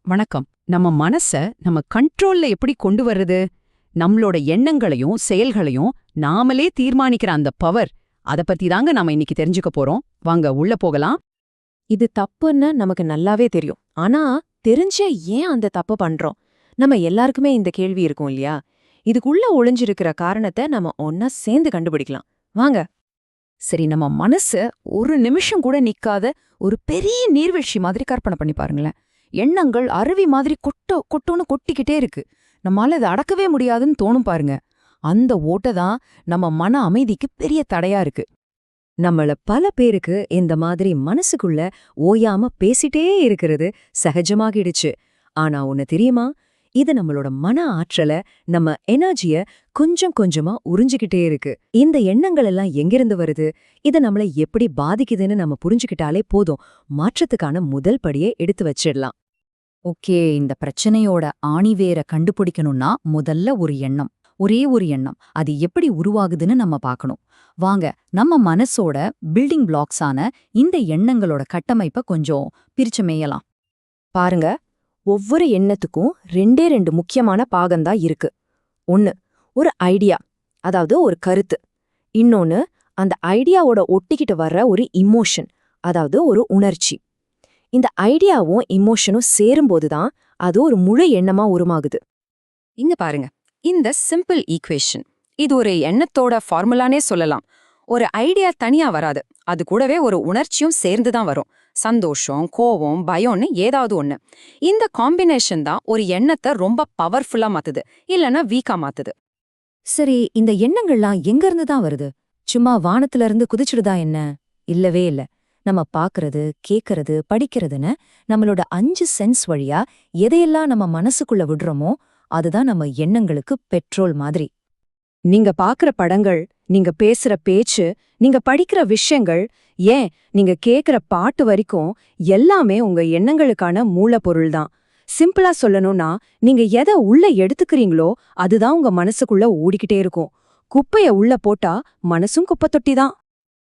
வணக்கம். நம்ம மனச நம்ம கண்ட்ரோல்ல எப்படி கொண்டு வர்றது? நம்மளோட எண்ணங்களையும் செயல்களையும் நாமளே தீர்மானிக்கிற அந்த பவர், அத பத்தி தாங்க நாம இன்னைக்கு தெரிஞ்சுக்க போறோம். வாங்க உள்ள போகலாம். இது தப்புன்னு நமக்கு நல்லாவே தெரியும். ஆனா தெரிஞ்சே ஏன் அந்த தப்பு பண்றோம்? நம்ம எல்லாருக்குமே இந்த கேள்வி இருக்கும் இல்லையா? இதுக்குள்ள ஒளிஞ்சிருக்கிற காரணத்தை நம்ம ஒன்னா சேர்ந்து கண்டுபிடிக்கலாம். வாங்க. சரி, நம்ம மனச ஒரு நிமிஷம் கூட நிக்காத ஒரு பெரிய நீர்வீழ்ச்சி மாதிரி கற்பனை பண்ணி பாருங்களேன். எண்ணங்கள் அருவி மாதிரி கொட்டோன்னு கொட்டிக்கிட்டே இருக்கு. நம்மால அதை அடக்கவே முடியாதுன்னு தோணும் பாருங்க. அந்த ஓட்ட தான் நம்ம மன அமைதிக்கு பெரிய தடையா இருக்கு. நம்மள பல பேருக்கு இந்த மாதிரி மனசுக்குள்ள ஓயாம பேசிட்டே இருக்கிறது சகஜமாகிடுச்சு. ஆனா ஒன்னு தெரியுமா? இது நம்மளோட மன ஆற்றல, நம்ம எனர்ஜிய கொஞ்சம் கொஞ்சமா உறிஞ்சிக்கிட்டே இருக்கு. இந்த எண்ணங்கள் எல்லாம் எங்கிருந்து வருது, இத நம்மள எப்படி பாதிக்குதுன்னு நம்ம புரிஞ்சுக்கிட்டாலே போதும், மாற்றத்துக்கான முதல் படியை எடுத்து வச்சிடலாம். ஓகே, இந்த பிரச்சனையோட ஆணிவேரை கண்டுபிடிக்கணும்னா முதல்ல ஒரு எண்ணம், ஒரே ஒரு எண்ணம், அது எப்படி உருவாகுதுன்னு நம்ம பார்க்கணும். வாங்க, நம்ம மனசோட பில்டிங் பிளாக்ஸான இந்த எண்ணங்களோட கட்டமைப்பை கொஞ்சம் பிரிச்சு மேயலாம். பாருங்க, ஒவ்வொரு எண்ணத்துக்கும் ரெண்டே ரெண்டு முக்கியமான பாகம்தான் இருக்கு. ஒன்னு ஒரு ஐடியா, அதாவது ஒரு கருத்து. இன்னொன்னு அந்த ஐடியாவோட ஒட்டிக்கிட்டு வர்ற ஒரு இமோஷன், அதாவது ஒரு உணர்ச்சி. இந்த ஐடியாவும் இமோஷனும் சேரும்போதுதான் அது ஒரு முழு எண்ணமா உருமாகுது. இங்க பாருங்க, இந்த சிம்பிள் ஈக்குவேஷன், இது ஒரு எண்ணத்தோட ஃபார்முலானே சொல்லலாம். ஒரு ஐடியா தனியா வராது, அது கூடவே ஒரு உணர்ச்சியும் சேர்ந்துதான் வரும். சந்தோஷம், கோவம், பயம்னு ஏதாவது ஒண்ணு. இந்த காம்பினேஷன் தான் ஒரு எண்ணத்தை ரொம்ப பவர்ஃபுல்லா மாத்துது, இல்லனா வீக்கா மாத்துது. சரி, இந்த எண்ணங்கள்லாம் எங்க இருந்து தான் வருது? சும்மா வானத்துல இருந்து குதிச்சுடுதா என்ன? இல்லவே இல்ல. நம்ம பாக்குறது, கேக்குறது, படிக்கிறதுன்னு நம்மளோட 5 சென்ஸ் வழியா எதையெல்லாம் நம்ம மனசுக்குள்ள விடுறோமோ அதுதான் நம்ம எண்ணங்களுக்கு பெட்ரோல் மாதிரி. நீங்க பாக்குற படங்கள், நீங்க பேசுற பேச்சு, நீங்க படிக்கிற விஷயங்கள், ஏன் நீங்க கேக்குற பாட்டு வரைக்கும் எல்லாமே உங்க எண்ணங்களுக்கான மூலப்பொருள் தான். சிம்பிளா சொல்லணும்னா, நீங்க எதை உள்ள எடுத்துக்கிறீங்களோ அதுதான் உங்க மனசுக்குள்ள ஓடிக்கிட்டே இருக்கும். குப்பைய உள்ள போட்டா மனசும் குப்பை தொட்டிதான்.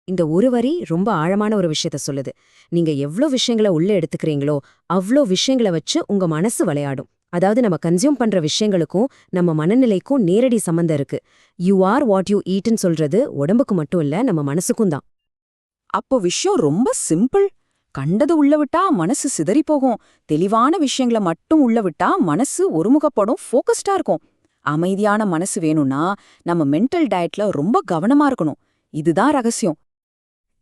இந்த ஒரு வரி ரொம்ப ஆழமான ஒரு விஷயத்த சொல்லுது. நீங்க எவ்ளோ விஷயங்களை உள்ள எடுத்துக்கிறீங்களோ அவ்ளோ விஷயங்களை வச்சு உங்க மனசு விளையாடும். அதாவது நம்ம கன்சியூம் பண்ற விஷயங்களுக்கும் நம்ம மனநிலைக்கும் நேரடி சம்பந்தம் இருக்கு. யூ ஆர் வாட் யூ ஈட்னு சொல்றது உடம்புக்கு மட்டும் இல்ல, நம்ம மனசுக்கும் தான். அப்போ விஷயம் ரொம்ப சிம்பிள். கண்டது உள்ள விட்டா மனசு சிதறி போகும். தெளிவான விஷயங்களை மட்டும் உள்ள விட்டா மனசு ஒருமுகப்படும், ஃபோக்கஸ்டா இருக்கும். அமைதியான மனசு வேணும்னா நம்ம மென்டல் டயட்ல ரொம்ப கவனமா இருக்கணும். இதுதான் ரகசியம்.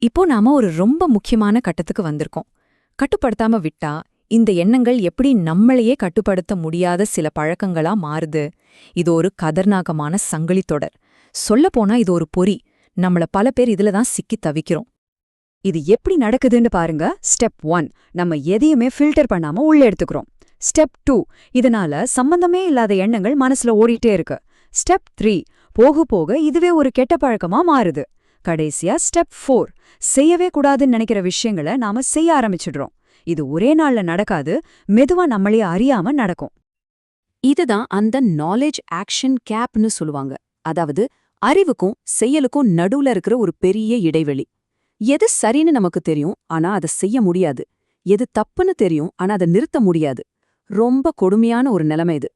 இப்போ நாம ஒரு ரொம்ப முக்கியமான கட்டத்துக்கு வந்திருக்கோம். கட்டுப்படுத்தாம விட்டா இந்த எண்ணங்கள் எப்படி நம்மளையே கட்டுப்படுத்த முடியாத சில பழக்கங்களா மாறுது. இது ஒரு கதர்நாகமான சங்கிலி தொடர். சொல்லப்போனா இது ஒரு பொறி. நம்மள பல பேர் இதுல தான் சிக்கி தவிக்கிறோம். இது எப்படி நடக்குதுன்னு பாருங்க. ஸ்டெப் 1, நம்ம எதையுமே ஃபில்டர் பண்ணாம உள்ள எடுத்துக்கிறோம். ஸ்டெப் 2, இதனால சம்பந்தமே இல்லாத எண்ணங்கள் மனசுல ஓடிட்டே இருக்கு. ஸ்டெப் 3, போக போக இதுவே ஒரு கெட்ட பழக்கமா மாறுது. கடைசியா ஸ்டெப் 4, செய்யவே கூடாதுன்னு நினைக்கிற விஷயங்களை நாம செய்ய ஆரம்பிச்சிடுறோம். இது ஒரே நாள்ல நடக்காது, மெதுவா நம்மளே அறியாம நடக்கும். இதுதான் அந்த நாலேஜ் ஆக்ஷன் கேப்னு சொல்லுவாங்க. அதாவது அறிவுக்கும் செயலுக்கும் நடுவுல இருக்கிற ஒரு பெரிய இடைவெளி. எது சரின்னு நமக்கு தெரியும், ஆனா அதை செய்ய முடியாது. எது தப்புன்னு தெரியும், ஆனா அதை நிறுத்த முடியாது. ரொம்ப கொடுமையான ஒரு நிலைமை இது.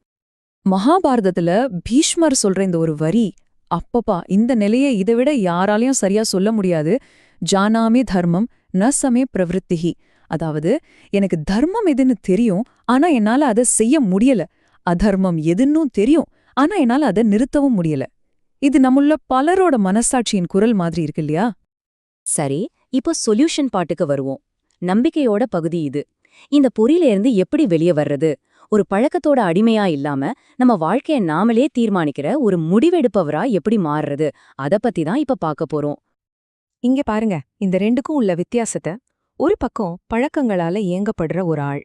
மகாபாரதத்துல பீஷ்மர் சொல்ற இந்த ஒரு வரி, அப்பப்பா, இந்த நிலையை இதைவிட யாராலையும் சரியா சொல்ல முடியாது. ஜானாமி தர்மம் ந சமே பிரவருத்திஹி. அதாவது, எனக்கு தர்மம் எதுன்னு தெரியும், ஆனா என்னால அதை செய்ய முடியல. அதர்மம் எதுன்னும் தெரியும், ஆனா என்னால அதை நிறுத்தவும் முடியல. இது நம்முள்ள பலரோட மனசாட்சியின் குரல் மாதிரி இருக்கு இல்லையா? சரி, இப்போ சொல்யூஷன் பாட்டுக்கு வருவோம். நம்பிக்கையோட பகுதி இது. இந்த பொறியிலிருந்து எப்படி வெளியே வர்றது? ஒரு பழக்கத்தோட அடிமையா இல்லாம நம்ம வாழ்க்கைய நாமளே தீர்மானிக்கிற ஒரு முடிவெடுப்பவரா எப்படி மாறுறது? அத பத்தி தான் இப்ப பார்க்க போறோம். இங்க பாருங்க, இந்த ரெண்டுக்கும் உள்ள வித்தியாசத்தை. ஒரு பக்கம் பழக்கங்களால இயங்கப்படுற ஒரு ஆள்,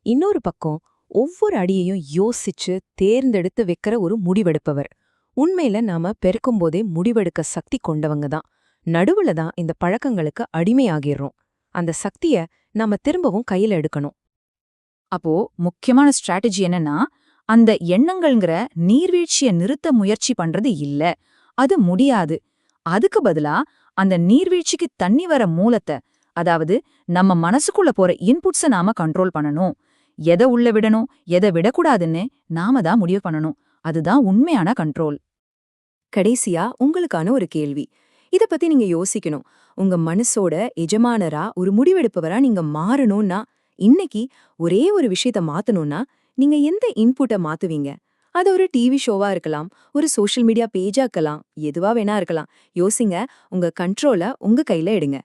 இன்னொரு பக்கம் ஒவ்வொரு அடியையும் யோசிச்சு தேர்ந்தெடுத்து வைக்கிற ஒரு முடிவெடுப்பவர். உண்மையில நாம பெருக்கும்போதே முடிவெடுக்க சக்தி கொண்டவங்க தான். நடுவுல தான் இந்த பழக்கங்களுக்கு அடிமையாகிடுறோம். அந்த சக்திய நாம திரும்பவும் கையில எடுக்கணும். அப்போ முக்கியமான ஸ்ட்ராட்டஜி என்னன்னா, அந்த எண்ணங்கள்ங்கிற நீர்வீழ்ச்சிய நிறுத்த முயற்சி பண்றது இல்ல. அது முடியாது. அதுக்கு பதிலா அந்த நீர்வீழ்ச்சிக்கு தண்ணி வர மூலத்தை, அதாவது நம்ம மனசுக்குள்ள போற இன்புட்ஸ நாம கண்ட்ரோல் பண்ணணும். எதை உள்ள விடணும் எதை விடக்கூடாதுன்னு நாம தான் முடிவு பண்ணணும். அதுதான் உண்மையான கண்ட்ரோல். கடைசியா உங்களுக்கான ஒரு கேள்வி. இத பத்தி நீங்க யோசிக்கணும். உங்க மனசோட எஜமானரா ஒரு முடிவெடுப்பவரா நீங்க மாறணும்னா, இன்னைக்கு ஒரே ஒரு விஷயத்த மாத்தணும்னா, நீங்க எந்த இன்புட்ட மாத்துவீங்க? அது ஒரு டிவி ஷோவா இருக்கலாம், ஒரு சோஷியல் மீடியா பேஜா இருக்கலாம், எதுவா வேணா இருக்கலாம். யோசிங்க, உங்க கண்ட்ரோல உங்க கையில எடுங்க.